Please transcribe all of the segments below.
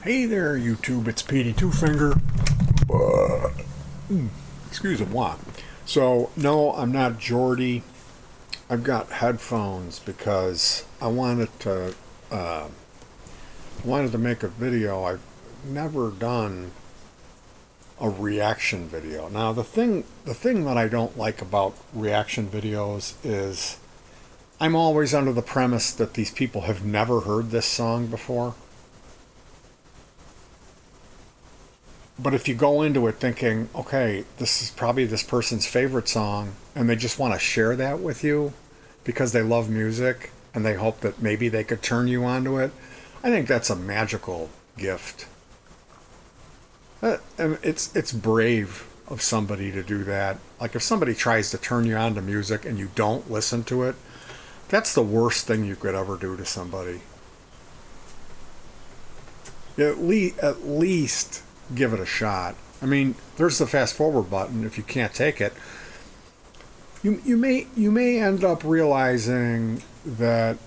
Hey there, YouTube. It's Petey Two Finger. Excuse moi. So, no, I'm not Geordie. I've got headphones because I wanted to make a video. I've never done a reaction video. Now, the thing that I don't like about reaction videos is I'm always under the premise that these people have never heard this song before. But if you go into it thinking, okay, this is probably this person's favorite song, and they just want to share that with you because they love music and they hope that maybe they could turn you onto it, I think that's a magical gift. And it's brave of somebody to do that. Like if somebody tries to turn you on to music and you don't listen to it, that's the worst thing you could ever do to somebody. At least give it a shot. I mean, there's the fast forward button if you can't take it. You may end up realizing that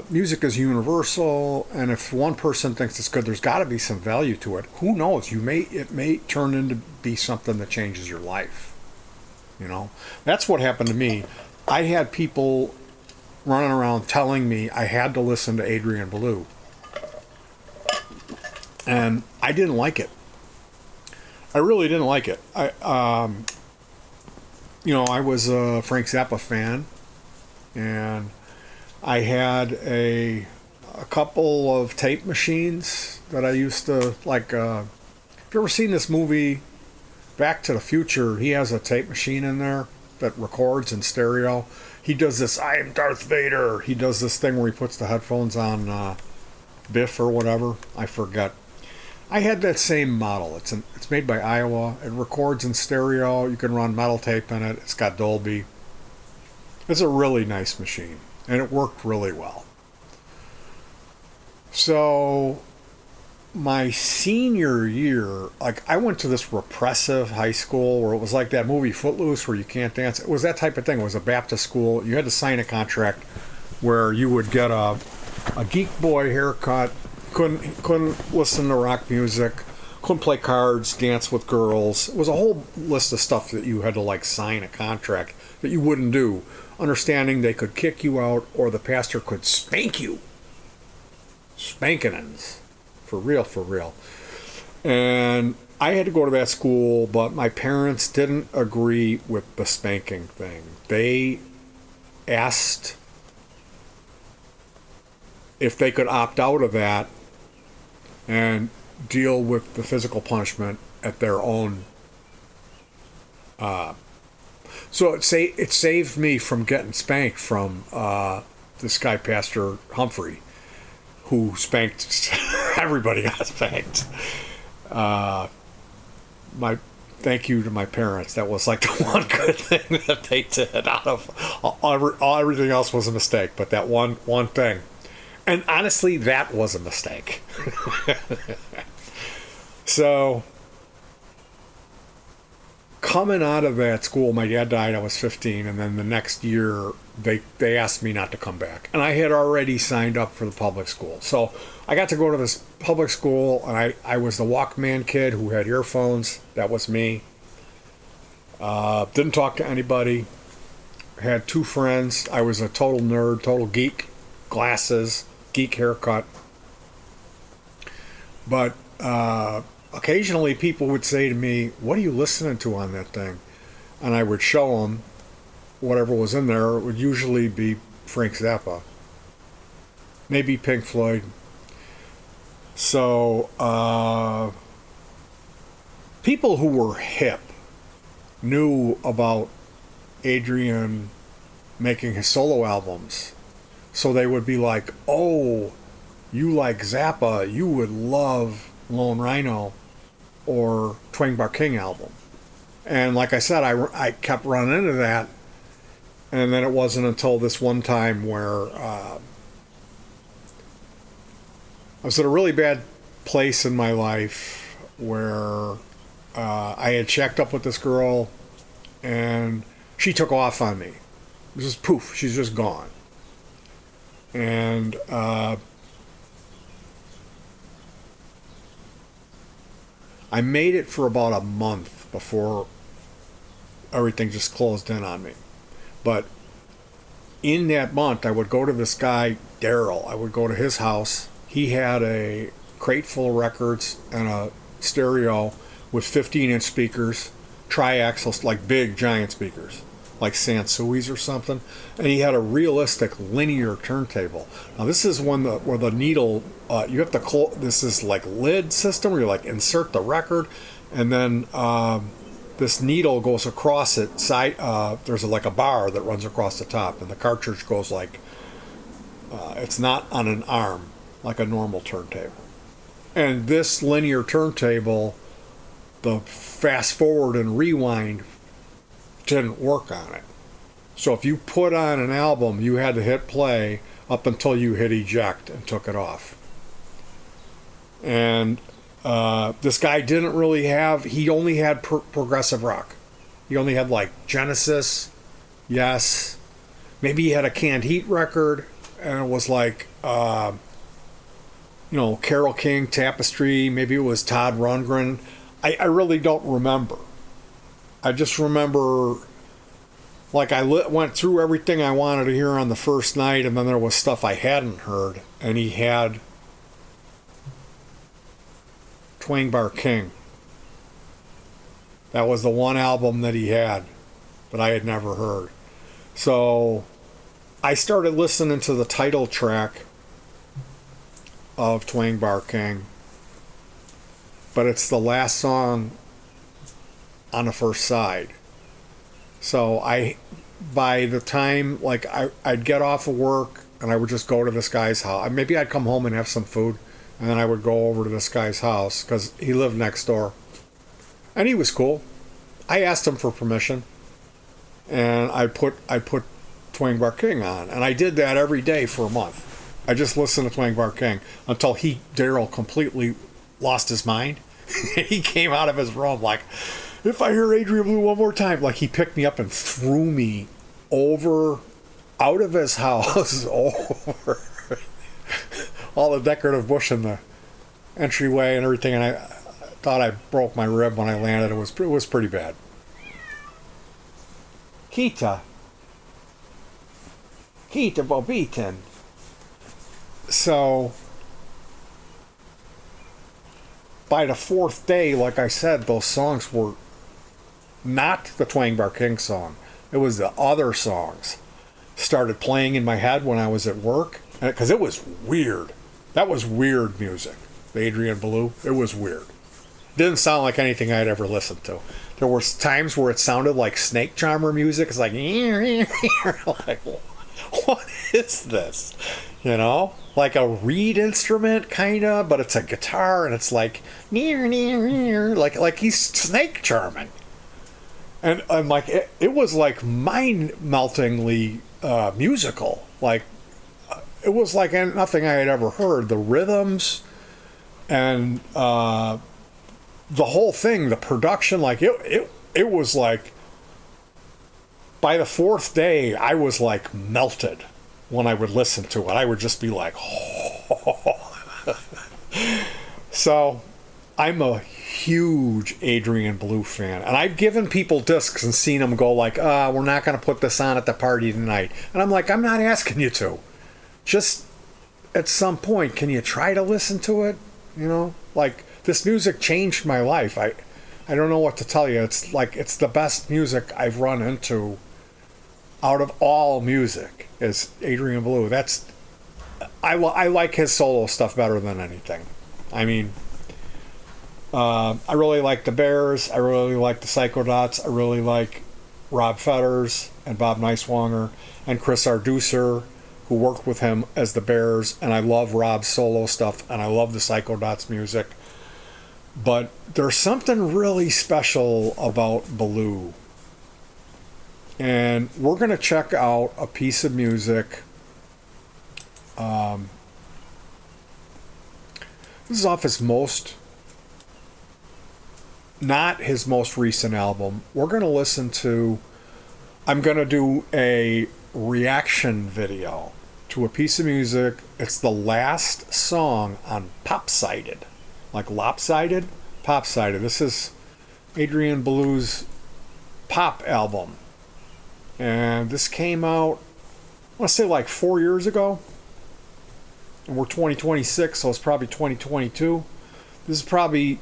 music is universal, and if one person thinks it's good, there's got to be some value to it. Who knows? It may turn into be something that changes your life. You know, that's what happened to me. I had people running around telling me I had to listen to Adrian Belew, and I didn't like it. I really didn't like it. I was a Frank Zappa fan, and I had a couple of tape machines that I used to like. Have you ever seen this movie, Back to the Future? He has a tape machine in there that records in stereo. He does this, I am Darth Vader. He does this thing where he puts the headphones on Biff or whatever. I forget. I had that same model. It's made by Iowa. It records in stereo. You can run metal tape in it. It's got Dolby. It's a really nice machine, and it worked really well. So my senior year, like I went to this repressive high school where it was like that movie Footloose where you can't dance. It was that type of thing. It was a Baptist school. You had to sign a contract where you would get a geek boy haircut. Couldn't listen to rock music, couldn't play cards, dance with girls. It was a whole list of stuff that you had to like sign a contract that you wouldn't do, understanding they could kick you out or the pastor could spank you. Spankinins. For real, for real. And I had to go to that school, but my parents didn't agree with the spanking thing. They asked if they could opt out of that and deal with the physical punishment at their own. So it saved me from getting spanked from this guy, Pastor Humphrey, who spanked everybody. Got spanked. My thank you to my parents. That was like the one good thing that they did. Out of everything else was a mistake, but that one thing. And honestly, that was a mistake. So, coming out of that school, my dad died, I was 15, and then the next year, they asked me not to come back. And I had already signed up for the public school. So, I got to go to this public school, and I was the Walkman kid who had earphones. That was me. Didn't talk to anybody. Had two friends. I was a total nerd, total geek. Glasses. Geek haircut. But occasionally people would say to me, what are you listening to on that thing? And I would show them whatever was in there. It would usually be Frank Zappa. Maybe Pink Floyd. So people who were hip knew about Adrian making his solo albums. So they would be like, oh, you like Zappa, you would love Lone Rhino or Twang Bar King album. And like I said, I kept running into that. And then it wasn't until this one time where I was at a really bad place in my life where I had checked up with this girl and she took off on me. It was just poof, she's just gone. And I made it for about a month before everything just closed in on me. But in that month, I would go to this guy, Daryl. I would go to his house. He had a crate full of records and a stereo with 15-inch speakers, triaxles, like big giant speakers, like Sansui's or something. And he had a realistic linear turntable. Now this is one where the needle, you have to close. This is like lid system where you like insert the record, and then this needle goes across it. There's like a bar that runs across the top, and the cartridge goes like it's not on an arm like a normal turntable. And this linear turntable, the fast forward and rewind didn't work on it. So if you put on an album, you had to hit play up until you hit eject and took it off. And this guy didn't really have, he only had progressive rock. He only had like Genesis, Yes, maybe he had a Canned Heat record, and it was like, Carole King, Tapestry, maybe it was Todd Rundgren. I really don't remember. I just remember, like, I went through everything I wanted to hear on the first night, and then there was stuff I hadn't heard, and he had Twang Bar King. That was the one album that he had that I had never heard. So I started listening to the title track of Twang Bar King, but it's the last song on the first side. So by the time, like, I'd get off of work and I would just go to this guy's house. Maybe I'd come home and have some food, and then I would go over to this guy's house because he lived next door. And he was cool. I asked him for permission, and I put Twang Bar King on, and I did that every day for a month. I just listened to Twang Bar King until Daryl completely lost his mind. He came out of his room like, if I hear Adrian Belew one more time, like, he picked me up and threw me out of his house, over all the decorative bush in the entryway and everything, and I thought I broke my rib when I landed. It was pretty bad. Kita Bobitin. So by the fourth day, like I said, those songs were not the Twang Bar King song. It was the other songs started playing in my head when I was at work, because it was weird. That was weird music. The Adrian Belew, it was weird. Didn't sound like anything I'd ever listened to. There were times where it sounded like snake charmer music. It's like, like, what is this? Like a reed instrument, kind of, but it's a guitar, and it's like, like he's snake charming. And I'm like, it was like mind-meltingly musical. Like, it was like nothing I had ever heard. The rhythms and the whole thing, the production, like it was like, by the fourth day, I was like melted when I would listen to it. I would just be like, oh. So I'm a huge Adrian Belew fan, and I've given people discs and seen them go like, we're not going to put this on at the party tonight. And I'm like, I'm not asking you to. Just at some point, can you try to listen to it? Like, this music changed my life. I don't know what to tell you. It's like, it's the best music I've run into out of all music is Adrian Belew. I like his solo stuff better than anything. I mean, I really like the Bears. I really like the Psychodots. I really like Rob Fetters and Bob Neiswanger and Chris Arducer, who worked with him as the Bears. And I love Rob's solo stuff, and I love the Psychodots music. But there's something really special about Belew. And we're going to check out a piece of music. This is off his not his most recent album. We're going to listen to, I'm going to do a reaction video to a piece of music. It's the last song on Popsided. Like Lopsided, pop side of this. Is Adrian Belew's pop album. And this came out, I want to say like 4 years ago. And we're 2026, so it's probably 2022. This is probably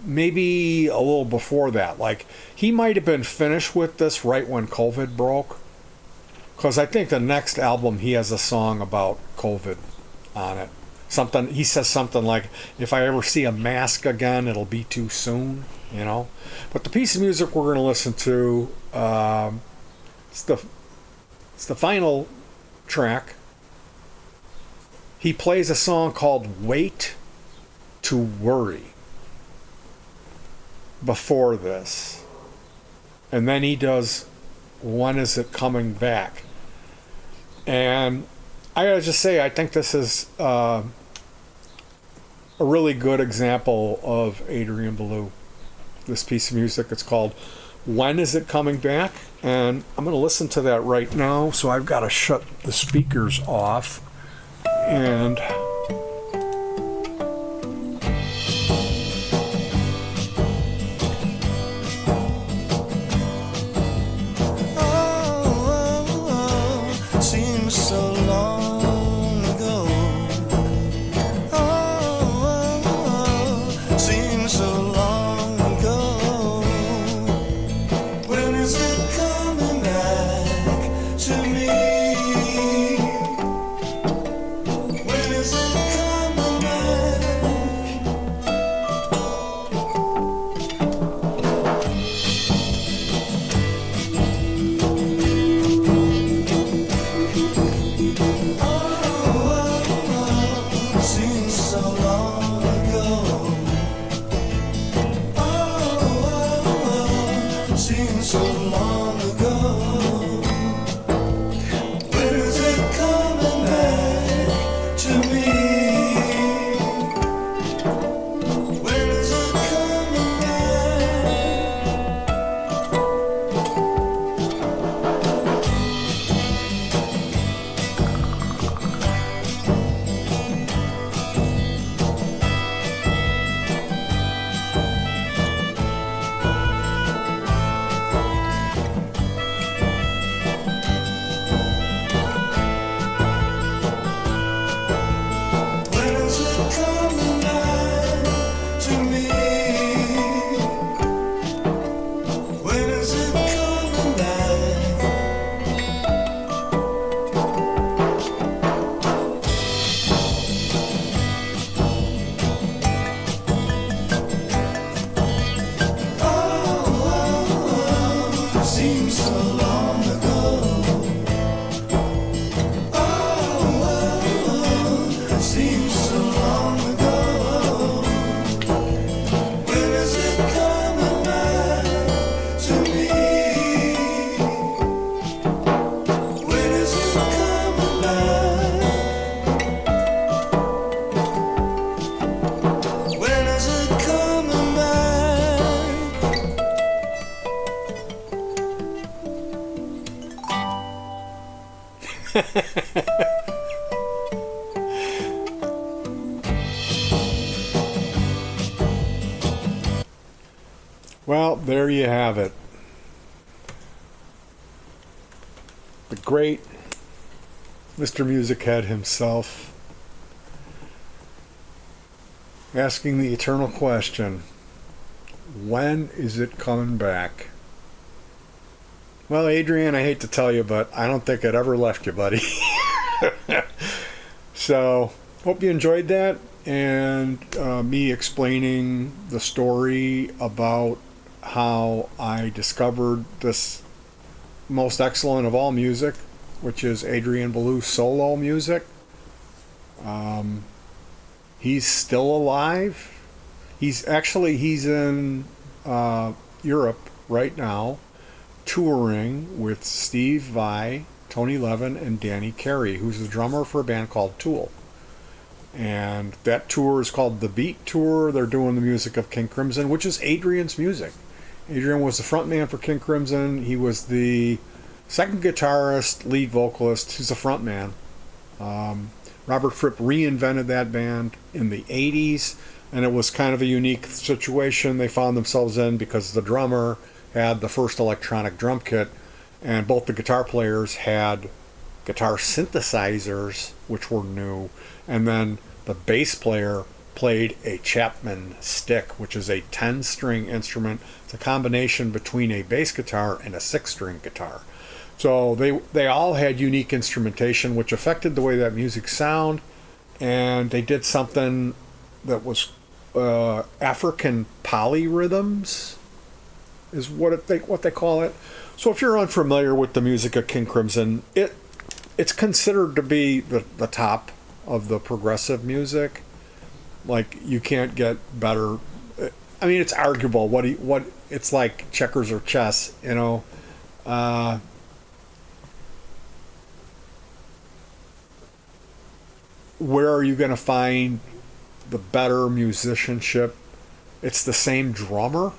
maybe a little before that. Like, he might have been finished with this right when COVID broke. Because I think the next album, he has a song about COVID on it. Something, he says something like, if I ever see a mask again, it'll be too soon, you know. But the piece of music we're going to listen to, it's the final track. He plays a song called Wait to Worry before this. And then he does When Is It Coming Back? And I gotta just say, I think this is a really good example of Adrian Belew. This piece of music, it's called When Is It Coming Back? And I'm gonna listen to that right now, so I've got to shut the speakers off. And seems so long ago. Seems so long ago. When is it coming back to me? When is it coming back? Seems so long ago. Seems so long ago. When is it coming back to me? When is it coming When is it coming back to me? When is it coming back? Seems so long ago. Seems so long ago. When is it coming back to me? When is it coming back? When is it coming back? well, there you have it. The great Mr. Music Head himself asking the eternal question, when is it coming back? Well, Adrian, I hate to tell you, but I don't think it ever left you, buddy. So, hope you enjoyed that, and me explaining the story about how I discovered this most excellent of all music, which is Adrian Belew's solo music. He's still alive. He's in Europe right now, touring with Steve Vai, Tony Levin, and Danny Carey, who's the drummer for a band called Tool. And that tour is called the Beat Tour. They're doing the music of King Crimson, which is Adrian's music. Adrian was the front man for King Crimson. He was the second guitarist, lead vocalist. He's the front man. Robert Fripp reinvented that band in the 80s. And it was kind of a unique situation they found themselves in because the drummer had the first electronic drum kit, and both the guitar players had guitar synthesizers, which were new, and then the bass player played a Chapman stick, which is a 10-string instrument. It's a combination between a bass guitar and a 6-string guitar. So they all had unique instrumentation, which affected the way that music sound, and they did something that was African polyrhythms, is what they call it. So if you're unfamiliar with the music of King Crimson, it's considered to be the top of the progressive music. Like, you can't get better. I mean, it's arguable. What it's like checkers or chess, you know. Where are you going to find the better musicianship? It's the same drummer,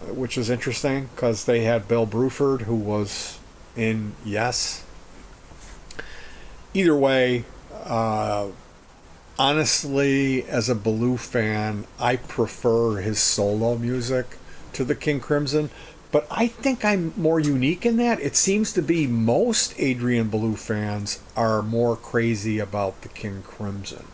which is interesting because they had Bill Bruford, who was in Yes. Either way, honestly, as a Belew fan, I prefer his solo music to the King Crimson. But I think I'm more unique in that. It seems to be most Adrian Belew fans are more crazy about the King Crimson,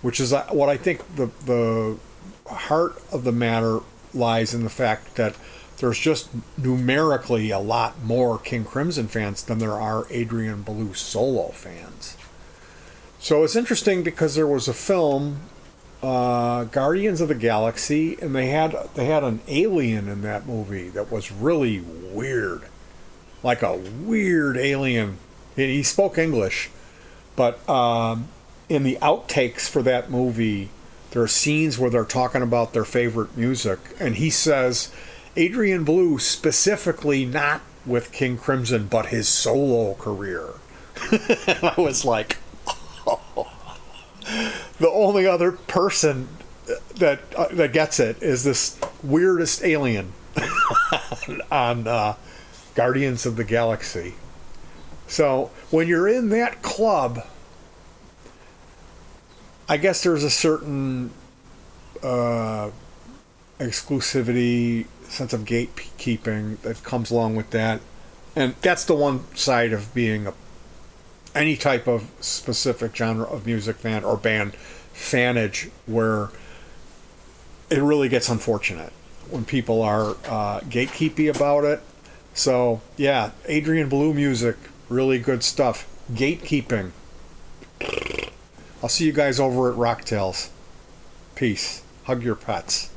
which is what I think the heart of the matter lies in the fact that there's just numerically a lot more King Crimson fans than there are Adrian Belew solo fans. So it's interesting because there was a film, Guardians of the Galaxy, and they had an alien in that movie that was really weird, like a weird alien. He spoke English, but in the outtakes for that movie, there are scenes where they're talking about their favorite music, and he says Adrian Belew specifically not with King Crimson, but his solo career. And I was like, oh. The only other person that gets it is this weirdest alien on Guardians of the Galaxy. So when you're in that club, I guess there's a certain exclusivity, sense of gatekeeping that comes along with that. And that's the one side of being any type of specific genre of music fan or band fanage, where it really gets unfortunate when people are gatekeepy about it. So yeah, Adrian Belew music, really good stuff. Gatekeeping. I'll see you guys over at Rocktails. Peace. Hug your pets.